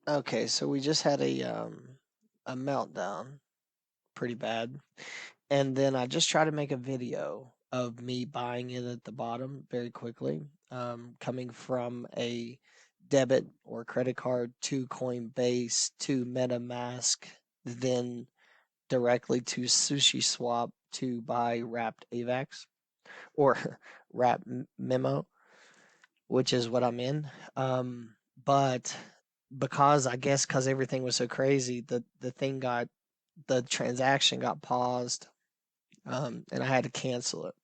Okay, so we just had a meltdown, pretty bad. And then I just tried to make a video of me buying it at the bottom very quickly, coming from a debit or credit card to Coinbase to MetaMask, then directly to Sushi Swap to buy wrapped AVAX or wrap memo, which is what I'm in. But because I guess because everything was so crazy, the transaction got paused, and I had to cancel it.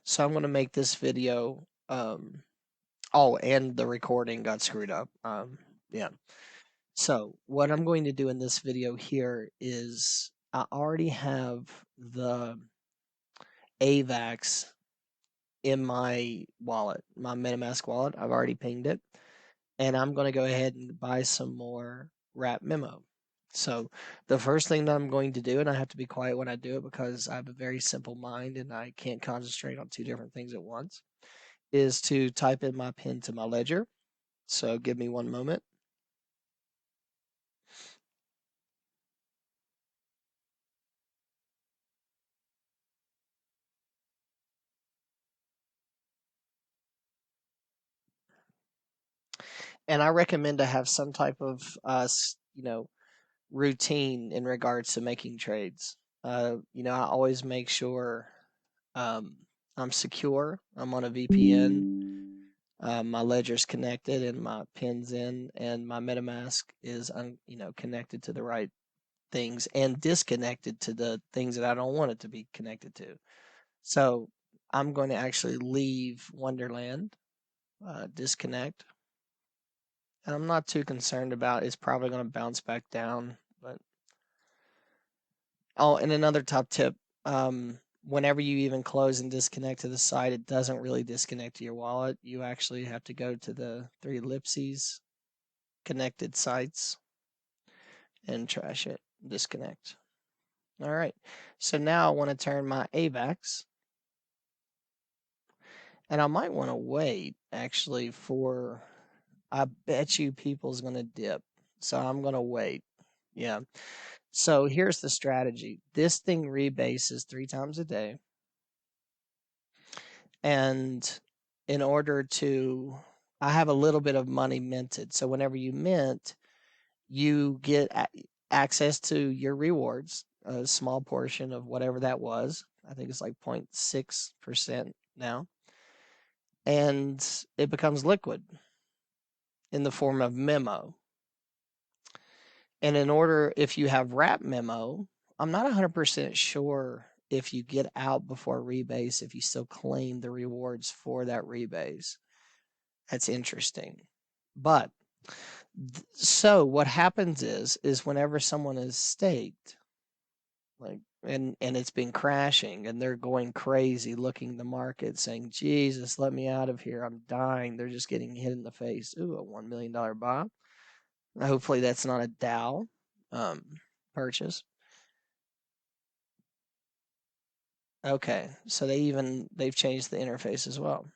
So I'm going to make this video. Oh, and the recording got screwed up. Yeah. So what I'm going to do in this video here is I already have the AVAX in my wallet, my MetaMask wallet. I've already pinged it, and I'm going to go ahead and buy some more wrap memo. So the first thing that I'm going to do, and I have to be quiet when I do it because I have a very simple mind and I can't concentrate on two different things at once, is to type in my PIN to my ledger. So give me one moment. And I recommend to have some type of routine in regards to making trades. I always make sure um, I'm secure. I'm on a VPN. My ledger's connected and my pin's in, and my MetaMask is connected to the right things and disconnected to the things that I don't want it to be connected to. So I'm going to actually leave Wonderland, disconnect, and I'm not too concerned about it's probably going to bounce back down. But oh, and another top tip: whenever you even close and disconnect to the site, it doesn't really disconnect to your wallet. You actually have to go to the three ellipses connected sites and trash it, disconnect. All right. So now I want to turn my AVAX, and I might want to wait actually for, I bet you people's going to dip. So I'm going to wait. Yeah. So here's the strategy. This thing rebases 3 times a day. And in order to, I have a little bit of money minted. So whenever you mint, you get access to your rewards, a small portion of whatever that was. I think it's like 0.6% now. And it becomes liquid in the form of memo. And in order, if you have wrap memo, I'm not 100% sure if you get out before rebase, if you still claim the rewards for that rebase. That's interesting. But so what happens is whenever someone is staked, like and it's been crashing and they're going crazy looking the market saying, Jesus, let me out of here, I'm dying, they're just getting hit in the face. Ooh, a $1 million buy. Hopefully that's not a Dow purchase. Okay, so they've changed the interface as well.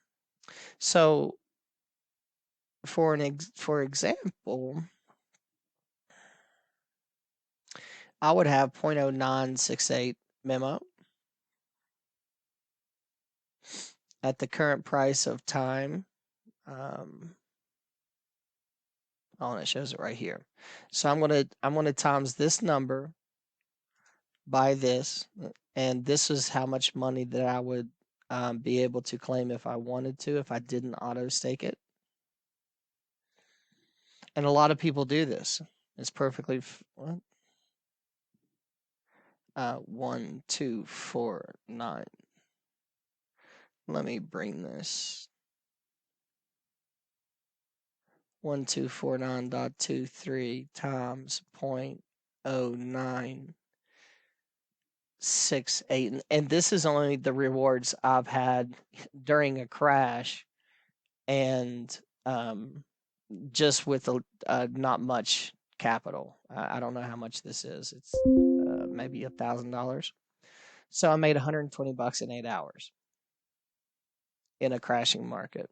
So for example, I would have 0.0968 memo at the current price of time. Oh, and it shows it right here. So I'm gonna times this number by this, and this is how much money that I would be able to claim if I wanted to, if I didn't auto stake it. And a lot of people do this. It's perfectly what? 1249. Let me bring this 1249.23 times 0.0968, and this is only the rewards I've had during a crash, and just with not much capital. I don't know how much this is. It's maybe $1,000. So I made 120 bucks in 8 hours in a crashing market.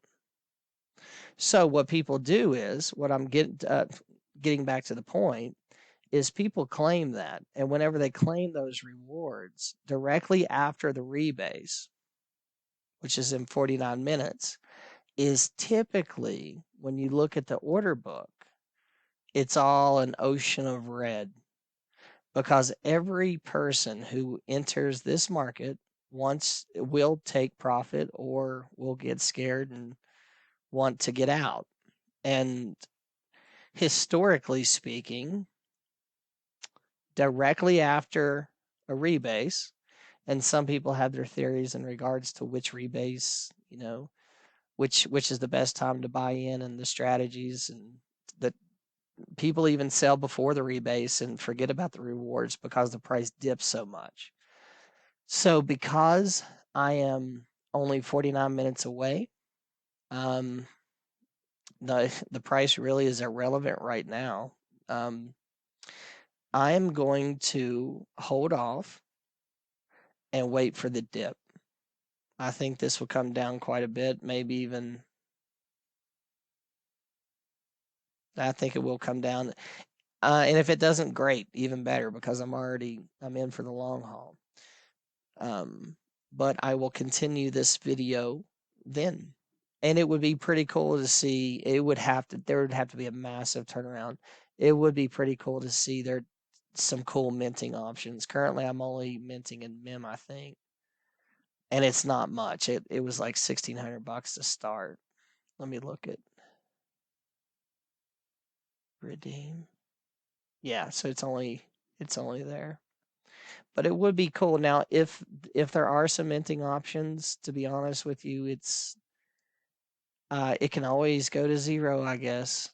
So what people do is what I'm getting. getting back to the point, is people claim that. And whenever they claim those rewards directly after the rebase, which is in 49 minutes, is typically, when you look at the order book, it's all an ocean of red, because every person who enters this market will take profit or will get scared and want to get out. And historically speaking, directly after a rebase, and some people have their theories in regards to which rebase, which is the best time to buy in, and the strategies, and that people even sell before the rebase and forget about the rewards because the price dips so much. So because I am only 49 minutes away, the price really is irrelevant right now. I am going to hold off and wait for the dip. I think this will come down quite a bit, maybe even. I think it will come down. And if it doesn't, great, even better, because I'm in for the long haul. But I will continue this video then. And it would be pretty cool to see. There would have to be a massive turnaround. It would be pretty cool to see there some cool minting options. Currently, I'm only minting in MEM, I think. And it's not much. It was like $1,600 to start. Let me look at redeem. Yeah, so it's only there. But it would be cool. Now, if there are some minting options, to be honest with you, it can always go to 0, I guess.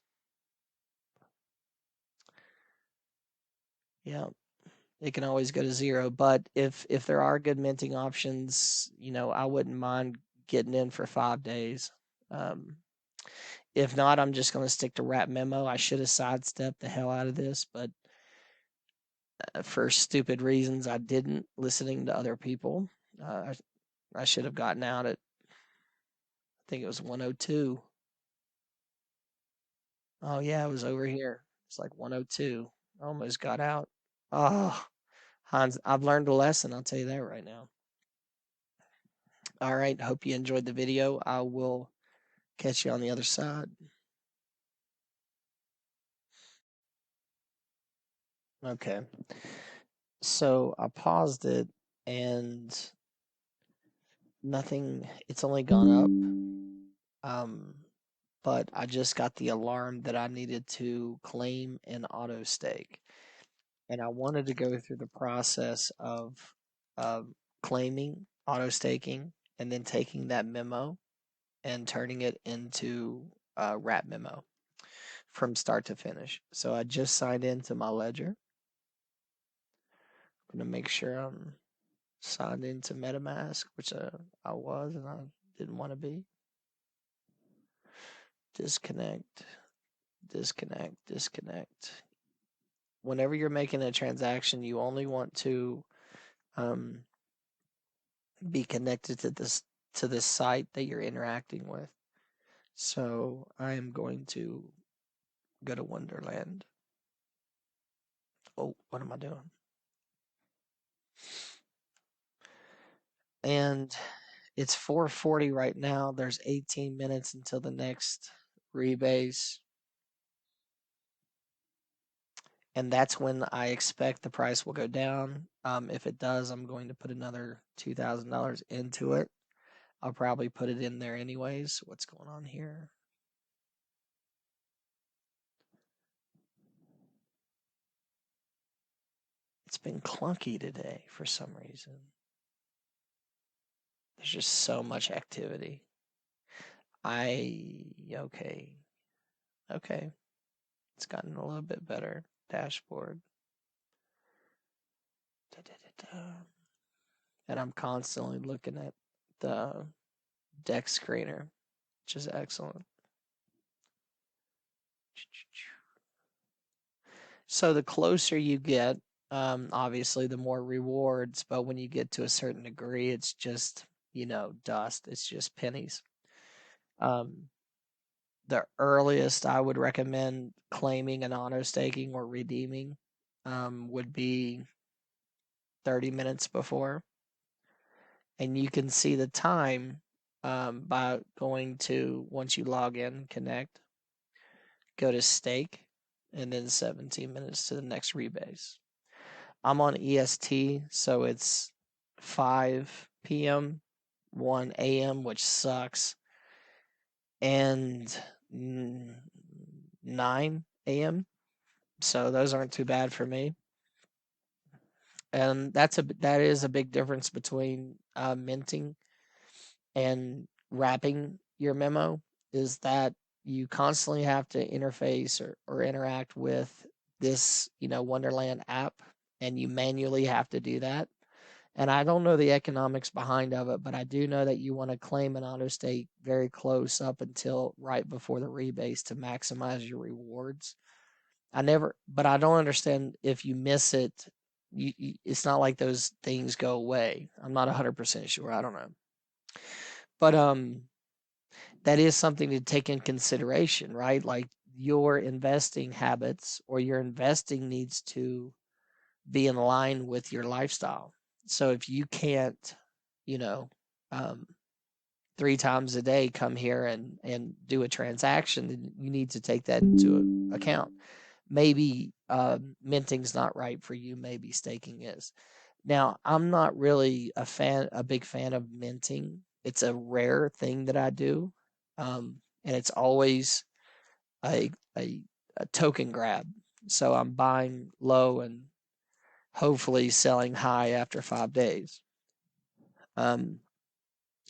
Yeah, it can always go to 0. But if there are good minting options, I wouldn't mind getting in for 5 days. If not, I'm just going to stick to wMEMO. I should have sidestepped the hell out of this, but for stupid reasons, I didn't, listening to other people. I should have gotten out at, I think it was 102. Oh, yeah, it was over here. It's like 102. I almost got out. Oh, Hans, I've learned a lesson. I'll tell you that right now. All right. Hope you enjoyed the video. I will catch you on the other side. Okay. So I paused it and nothing, it's only gone up. But I just got the alarm that I needed to claim an auto stake. And I wanted to go through the process of claiming, auto staking, and then taking that memo and turning it into wMEMO from start to finish. So I just signed into my ledger. I'm going to make sure I'm signed into MetaMask, which I was and I didn't want to be. Disconnect, disconnect, disconnect. Whenever you're making a transaction, you only want to be connected to this site that you're interacting with. So I am going to go to Wonderland. Oh, what am I doing? And it's 4:40 right now. There's 18 minutes until the next rebase. And that's when I expect the price will go down. If it does, I'm going to put another $2,000 into it. I'll probably put it in there anyways. What's going on here? It's been clunky today for some reason. There's just so much activity. Okay. It's gotten a little bit better. Dashboard. And I'm constantly looking at the deck screener, which is excellent. So the closer you get, obviously the more rewards, but when you get to a certain degree, it's just, dust. It's just pennies. The the earliest I would recommend claiming an auto staking or redeeming would be 30 minutes before. And you can see the time by going to, once you log in, connect, go to stake, and then 17 minutes to the next rebase. I'm on EST, so it's 5 p.m., 1 a.m., which sucks, and 9 a.m. So those aren't too bad for me. And that is a big difference between minting and wrapping your memo, is that you constantly have to interface or interact with this, Wonderland app, and you manually have to do that. And I don't know the economics behind of it, but I do know that you want to claim an auto stake very close up until right before the rebase to maximize your rewards. But I don't understand if you miss it. It's not like those things go away. I'm not 100% sure. I don't know. But that is something to take in consideration, right? Like your investing habits or your investing needs to be in line with your lifestyle. So if you can't, you know, um, 3 times a day come here and do a transaction, then you need to take that into account. Maybe minting's not right for you. Maybe staking is. Now, I'm not really a big fan of minting. It's a rare thing that I do, and it's always a, a a token grab. So I'm buying low and hopefully selling high after 5 days. Um,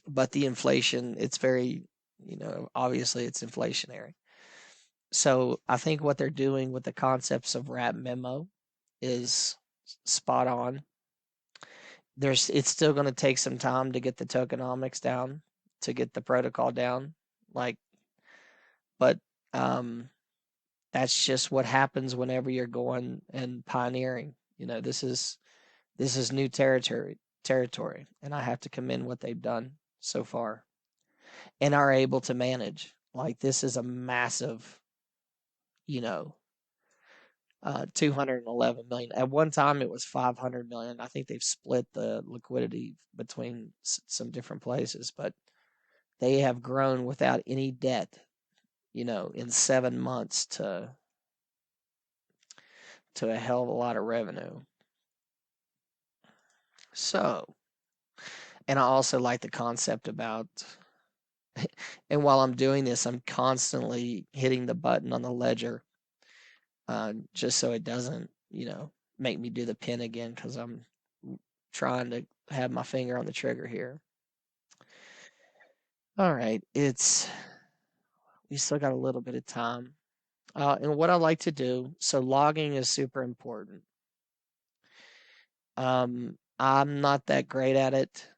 but the inflation, it's very, obviously it's inflationary. So I think what they're doing with the concepts of wMEMO is spot on. It's still going to take some time to get the tokenomics down, to get the protocol down, like, but that's just what happens whenever you're going and pioneering. This is new territory, and I have to commend what they've done so far and are able to manage. Like, this is a massive, you know, 211 million. At one time, it was 500 million. I think they've split the liquidity between some different places, but they have grown without any debt, in 7 months to a hell of a lot of revenue. So, and I also like the concept about, and while I'm doing this, I'm constantly hitting the button on the ledger, just so it doesn't, make me do the pin again, because I'm trying to have my finger on the trigger here. All right, we still got a little bit of time. And what I like to do, so logging is super important. I'm not that great at it.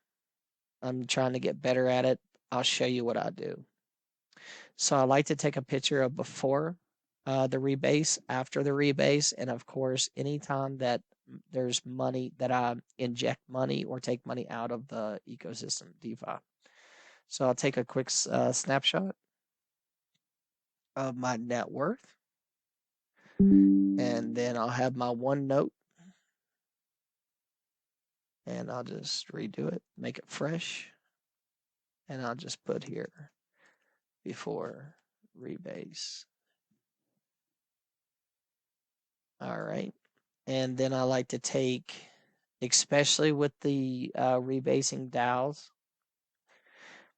I'm trying to get better at it. I'll show you what I do. So I like to take a picture of before the rebase, after the rebase, and of course, anytime that there's money that I inject money or take money out of the ecosystem, DeFi. So I'll take a quick snapshot of my net worth, and then I'll have my OneNote, and I'll just redo it, make it fresh, and I'll just put here before rebase. All right. And then I like to take, especially with the rebasing DAOs,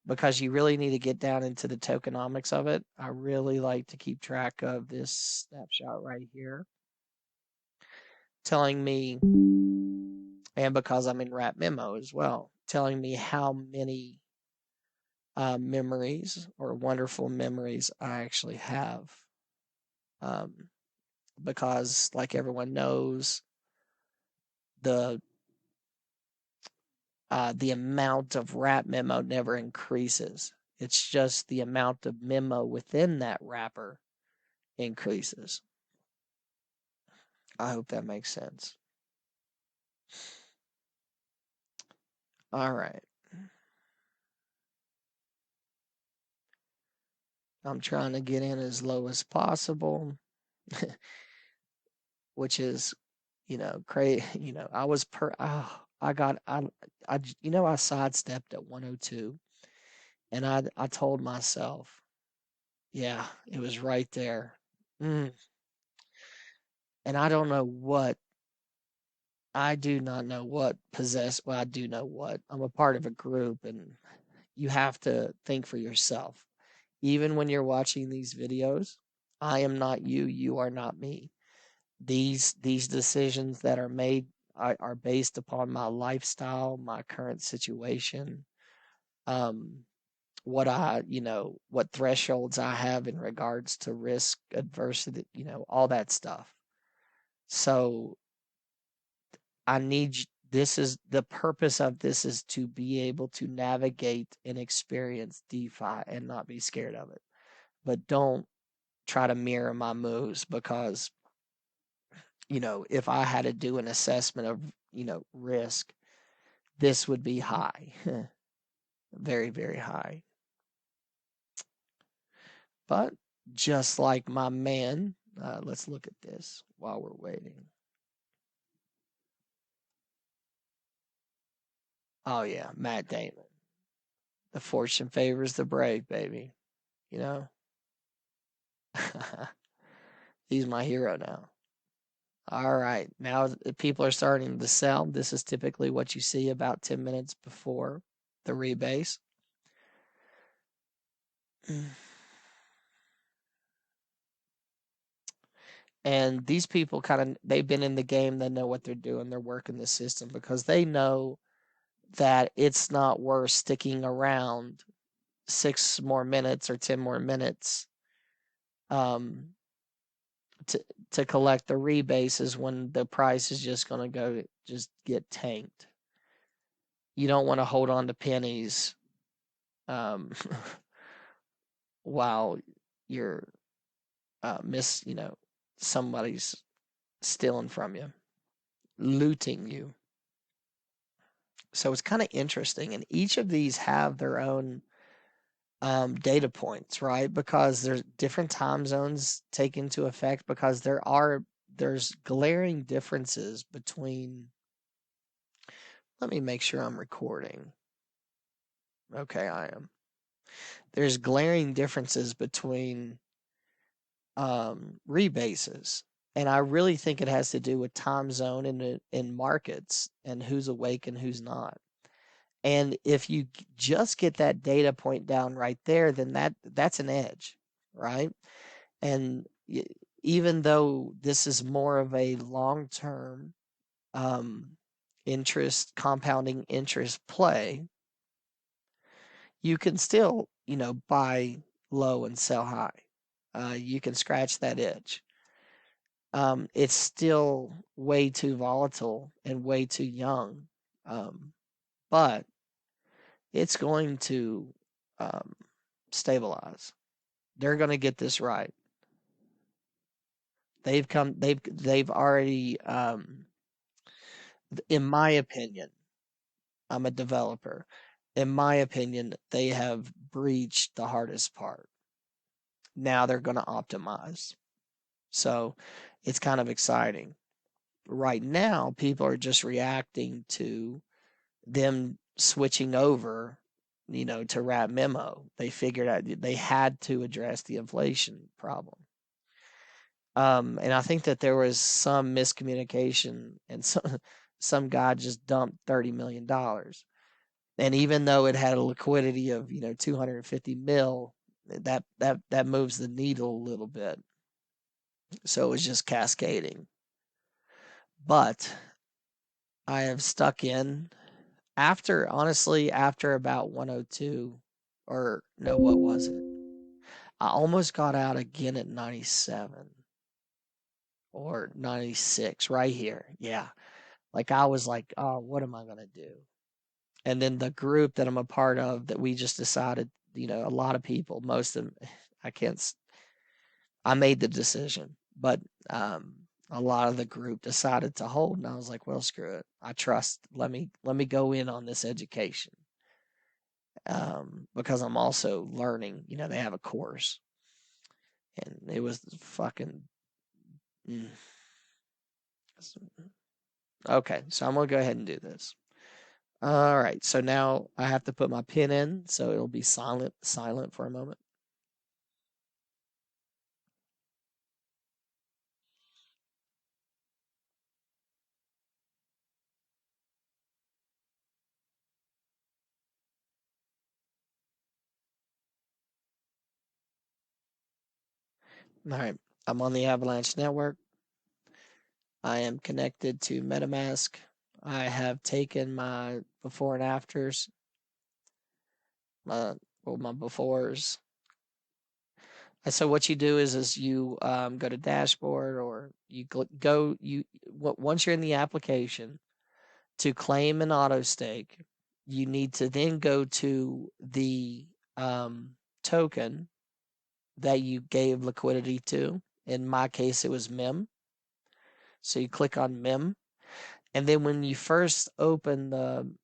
because you really need to get down into the tokenomics of it. I really like to keep track of this snapshot right here, telling me, and because I'm in wMEMO as well, telling me how many memories or wonderful memories I actually have. Because, like everyone knows, the amount of wMEMO never increases. It's just the amount of memo within that wrapper increases. I hope that makes sense. All right. I'm trying to get in as low as possible, which is, crazy. I was I got, I sidestepped at 102, and I told myself, yeah, it was right there. Mm. And I don't know what, I do not know what possessed, well, I do know what. I'm a part of a group, and you have to think for yourself. Even when you're watching these videos, I am not you, you are not me. These decisions that are made are based upon my lifestyle, my current situation, um, what thresholds I have in regards to risk, adversity, all that stuff. So I need this is the purpose of this is to be able to navigate and experience DeFi and not be scared of it. But don't try to mirror my moves because, if I had to do an assessment of, risk, this would be high. Very, very high. But just like my man, let's look at this while we're waiting. Oh, yeah, Matt Damon. The fortune favors the brave, baby. You know? He's my hero now. All right. Now people are starting to sell. This is typically what you see about 10 minutes before the rebase. And these people they've been in the game, they know what they're doing, they're working the system because they know that it's not worth sticking around 6 more minutes or 10 more minutes um, to collect the rebases when the price is just going to just get tanked. You don't want to hold on to pennies um, while you're somebody's stealing from you, looting you. So it's kind of interesting, and each of these have their own data points, right? Because there's different time zones take into effect because there's glaring differences between. Let me make sure I'm recording. Okay, I am. There's glaring differences between rebases, and I really think it has to do with time zone in markets and who's awake and who's not. And if you just get that data point down right there, then that's an edge, right? And even though this is more of a long-term um, compounding interest play, you can still, buy low and sell high. You can scratch that itch. It's still way too volatile and way too young, but it's going to um, stabilize. They're going to get this right. They've already, in my opinion, I'm a developer. In my opinion, they have breached the hardest part. Now they're going to optimize. So it's kind of exciting. Right now, people are just reacting to them switching over, to wMEMO. They figured out they had to address the inflation problem. And I think that there was some miscommunication and some guy just dumped $30 million. And even though it had a liquidity of, 250 mil, that moves the needle a little bit. So it was just cascading. But I have stuck in honestly, after about 102, or no, what was it? I almost got out again at 97 or 96 right here. Yeah. Like I was like, oh, what am I going to do? And then the group that I'm a part of that we just decided, a lot of people, most of them, I can't, I made the decision, but a lot of the group decided to hold. And I was like, well, screw it. I trust, let me go in on this education. Because I'm also learning, they have a course. And it was fucking. Okay, so I'm gonna go ahead and do this. All right, so now I have to put my pin in, so it'll be silent for a moment. All right, I'm on the Avalanche network. I am connected to MetaMask. I have taken my before and afters, my befores. And so what you do is you go to dashboard, or you go you once you're in the application to claim an auto stake, you need to then go to the token that you gave liquidity to. In my case, it was MEM. So you click on MEM, and then when you first open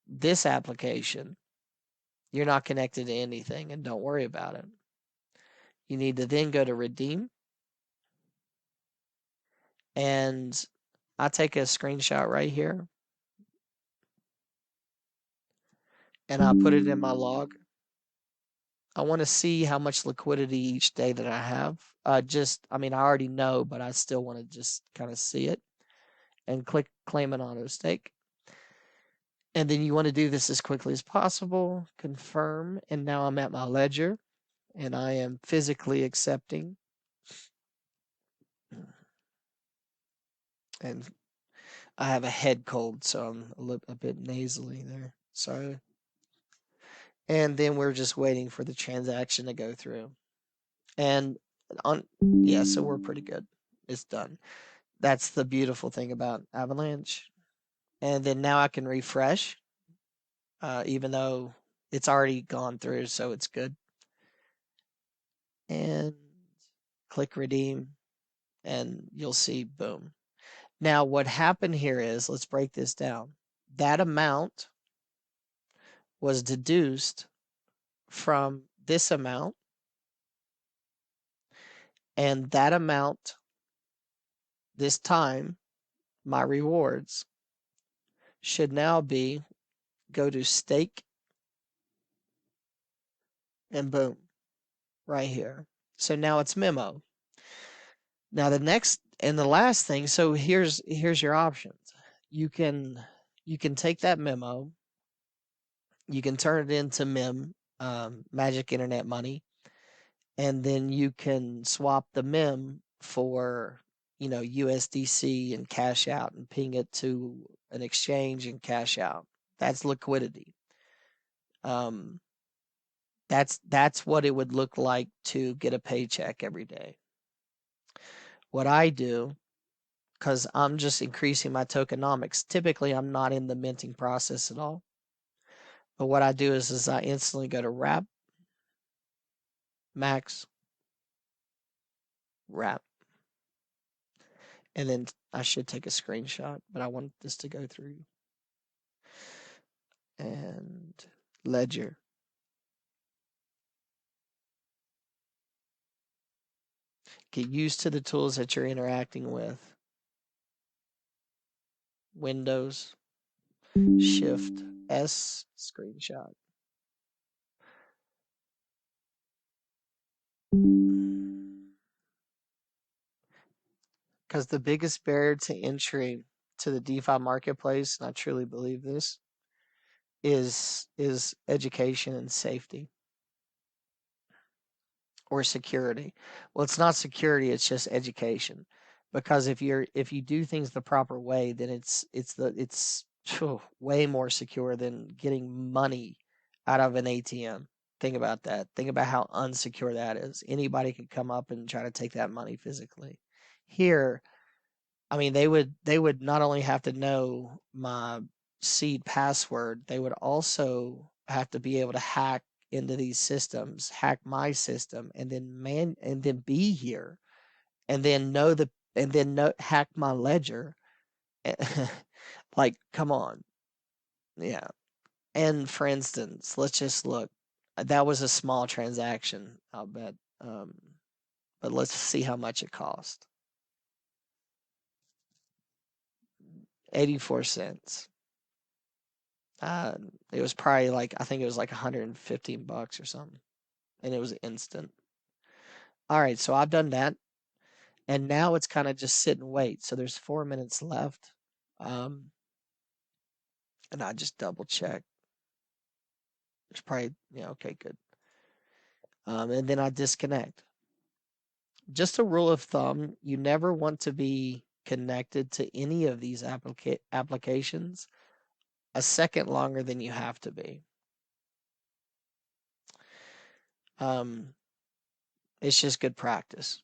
this application, you're not connected to anything, and don't worry about it. You need to then go to redeem, and I take a screenshot right here, and I put it in my log. I want to see how much liquidity each day that I have. I mean, I already know, but I still want to just kind of see it, and click claim an auto stake. And then you want to do this as quickly as possible, confirm, and now I'm at my ledger, and I am physically accepting. And I have a head cold, so I'm a bit nasally there. Sorry. And then we're just waiting for the transaction to go through. And yeah, so we're pretty good. It's done. That's the beautiful thing about Avalanche. And then now I can refresh, even though it's already gone through, so it's good. And click redeem, and you'll see, boom. Now, what happened here is, let's break this down. That amount was deduced from this amount, and that amount, this time, my rewards should now be, go to stake, and boom, right here. So now it's memo. Now the next and the last thing, so here's your options. You can take that memo, you can turn it into MEM, Magic Internet Money, and then you can swap the MEM for, USDC and cash out, and ping it to an exchange and cash out. That's liquidity. That's what it would look like to get a paycheck every day. What I do, because I'm just increasing my tokenomics. Typically, I'm not in the minting process at all. But what I do is I instantly go to wrap, max, wrap. And then I should take a screenshot, but I want this to go through. And ledger. Get used to the tools that you're interacting with. Windows, Shift S, screenshot. Because the biggest barrier to entry to the DeFi marketplace, and I truly believe this, is education and safety, or security. Well, it's not security, it's just education. Because if you do things the proper way, then it's way more secure than getting money out of an ATM. Think about that. Think about how unsecure that is. Anybody could come up and try to take that money physically. Here, I mean, they would not only have to know my seed password, they would also have to be able to hack into these systems, hack my system, and then be here, and then hack my ledger. Like, come on. Yeah. And for instance, let's just look. That was a small transaction, I'll bet. but let's see how much it cost. 84 cents. It was probably like, I think it was like 115 bucks or something, and it was instant. All right, so I've done that, and now it's kind of just sit and wait. So there's 4 minutes left, and I just double check. There's probably, yeah, okay, good. And then I disconnect. Just a rule of thumb, you never want to be connected to any of these applications a second longer than you have to be. It's just good practice.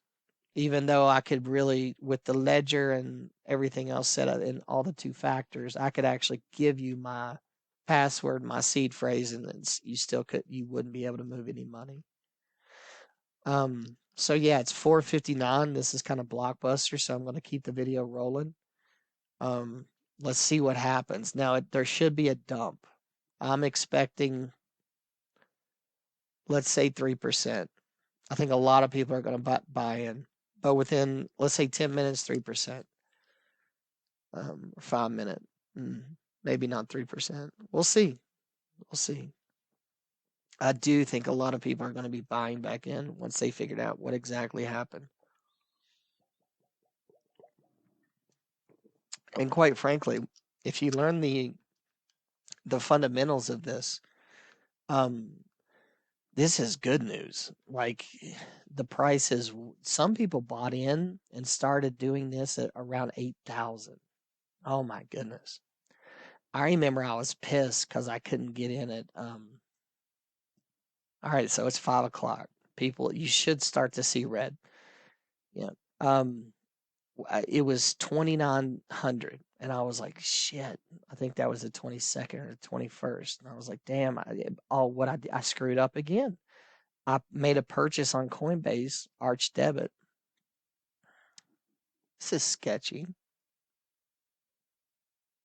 Even though I could really, with the ledger and everything else set up in all the two factors, I could actually give you my password, my seed phrase, and you wouldn't be able to move any money. So yeah, it's 4:59. This is kind of blockbuster, so I'm going to keep the video rolling. Let's see what happens. Now, there should be a dump. I'm expecting, let's say 3%. I think a lot of people are going to buy in, but within, let's say 10 minutes, 3%, 5 minute, maybe not 3%. We'll see. We'll see. I do think a lot of people are going to be buying back in once they figured out what exactly happened. And quite frankly, if you learn the fundamentals of this, this is good news. Like, the price is, some people bought in and started doing this at around 8,000. Oh my goodness. I remember I was pissed because I couldn't get in at, all right, so it's 5 o'clock. People, you should start to see red. Yeah. It was 2,900, and I was like, shit. I think that was the 22nd or 21st, and I was like, damn. I screwed up again. I made a purchase on Coinbase, Arch Debit. This is sketchy.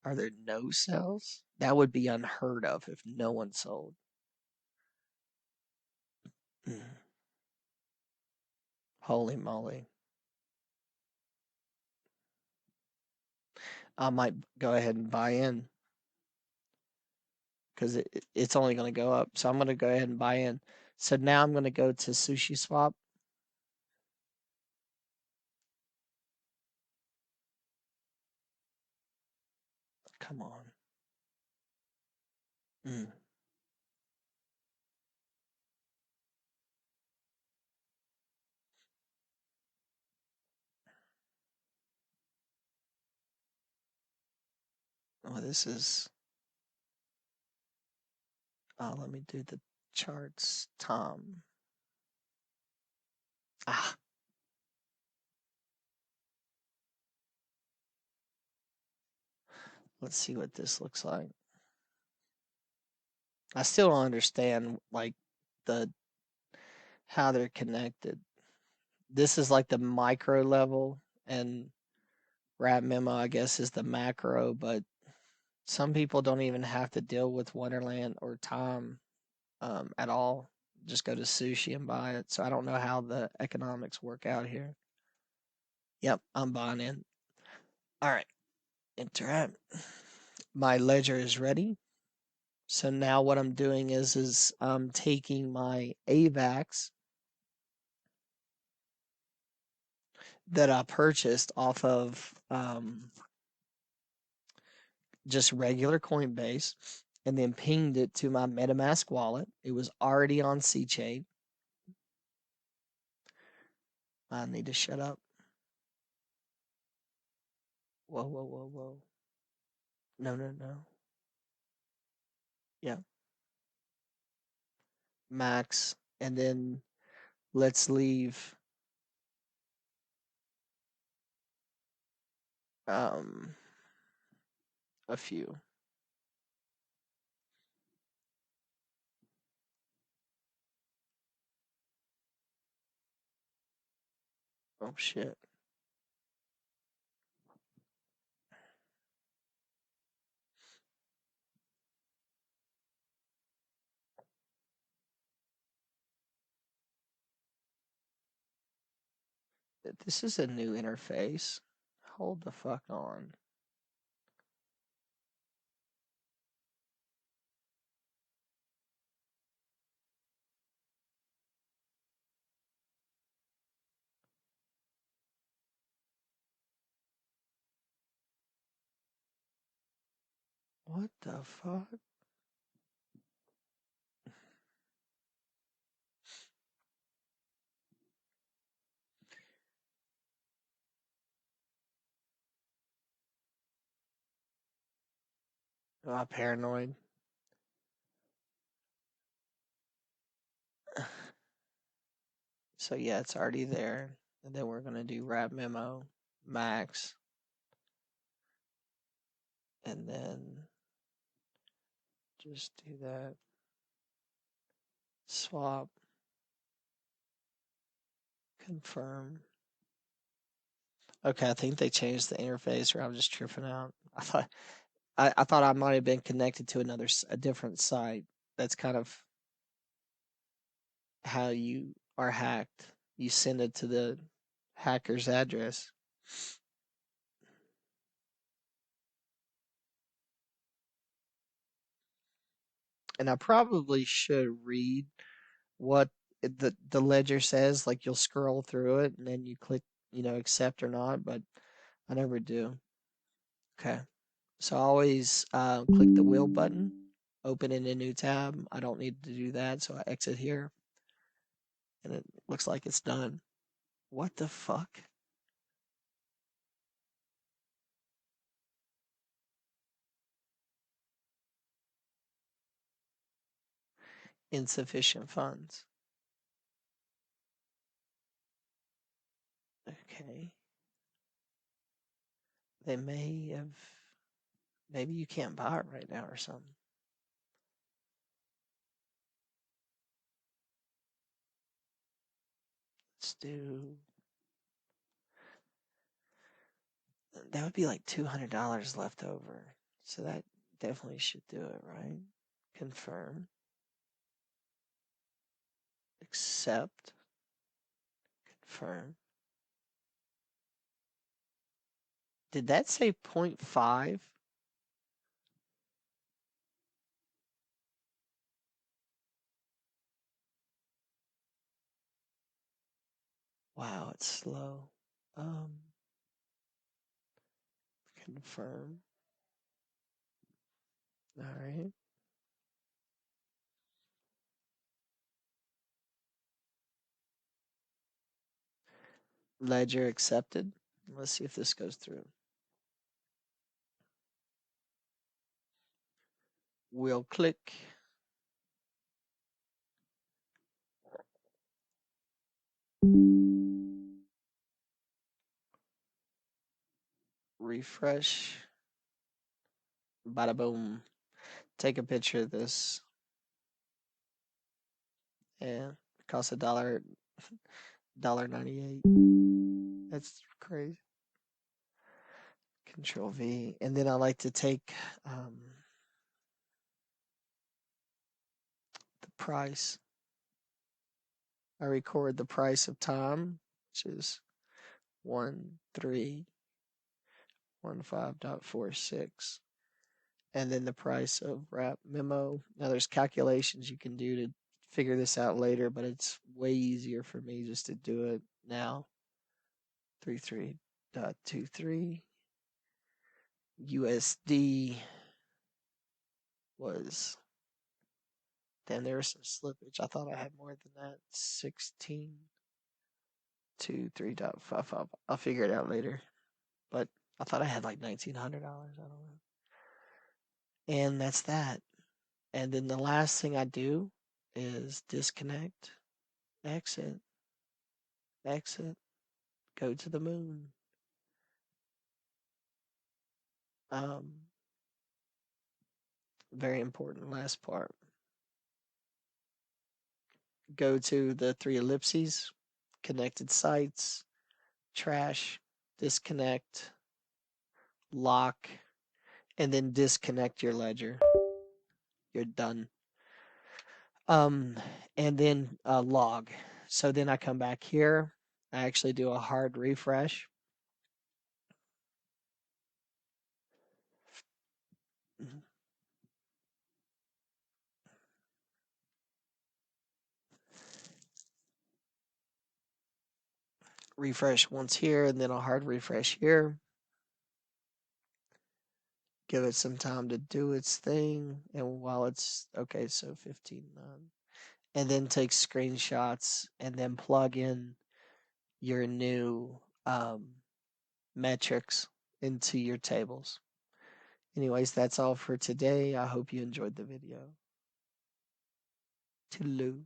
Are there no sales? That would be unheard of if no one sold. Holy moly. I might go ahead and buy in because it's only going to go up. So I'm going to go ahead and buy in. So now I'm going to go to Sushi Swap. Come on. Oh, this is. Oh, let me do the charts, Tom. Ah. Let's see what this looks like. I still don't understand, like, how they're connected. This is like the micro level, and wMEMO, I guess, is the macro, but some people don't even have to deal with Wonderland or Time at all. Just go to Sushi and buy it. So I don't know how the economics work out here. Yep, I'm buying in. All right, interact. My ledger is ready. So now what I'm doing is I'm taking my AVAX that I purchased off of just regular Coinbase, and then pinged it to my MetaMask wallet. It was already on C-Chain. I need to shut up. Whoa, whoa, whoa, whoa. No, no, no. Yeah. Max. And then let's leave a few. Oh shit. This is a new interface. Hold the fuck on. What the fuck? Am I paranoid? So yeah, it's already there. And then we're gonna do wMEMO max. And then just do that. Swap. Confirm. Okay, I think they changed the interface, or I'm just tripping out. I thought I might have been connected to a different site. That's kind of how you are hacked. You send it to the hacker's address. And I probably should read what the ledger says. Like you'll scroll through it and then you click, accept or not, but I never do. Okay. So I always click the wheel button, open in a new tab. I don't need to do that, so I exit here, and it looks like it's done. What the fuck? Insufficient funds. Okay. They may have. Maybe you can't buy it right now or something. Let's do. That would be like $200 left over. So that definitely should do it, right? Confirm. Accept. Confirm. Did that say 0.5? Wow, it's slow. Confirm. All right. Ledger accepted. Let's see if this goes through. We'll click. Refresh. Bada boom. Take a picture of this. And it costs $1.98. That's crazy. Control V. And then I like to take the price. I record the price of time, which is 1315.46. And then the price of wMEMO. Now there's calculations you can do to figure this out later, but it's way easier for me just to do it now. 33.23 USD was. Then there was some slippage. I thought I had more than that. 16 to 3.55. I'll figure it out later. But I thought I had like $1,900. I don't know. And that's that. And then the last thing I do is disconnect, exit, exit, go to the moon. Very important last part. Go to the three ellipses, connected sites, trash, disconnect, lock, and then disconnect your ledger. You're done. And then log. So then I come back here I actually do a hard refresh. Refresh once here and then a hard refresh here. Give it some time to do its thing. And while it's okay, so 15, and then take screenshots and then plug in your new metrics into your tables. Anyways, that's all for today. I hope you enjoyed the video. Toodaloo.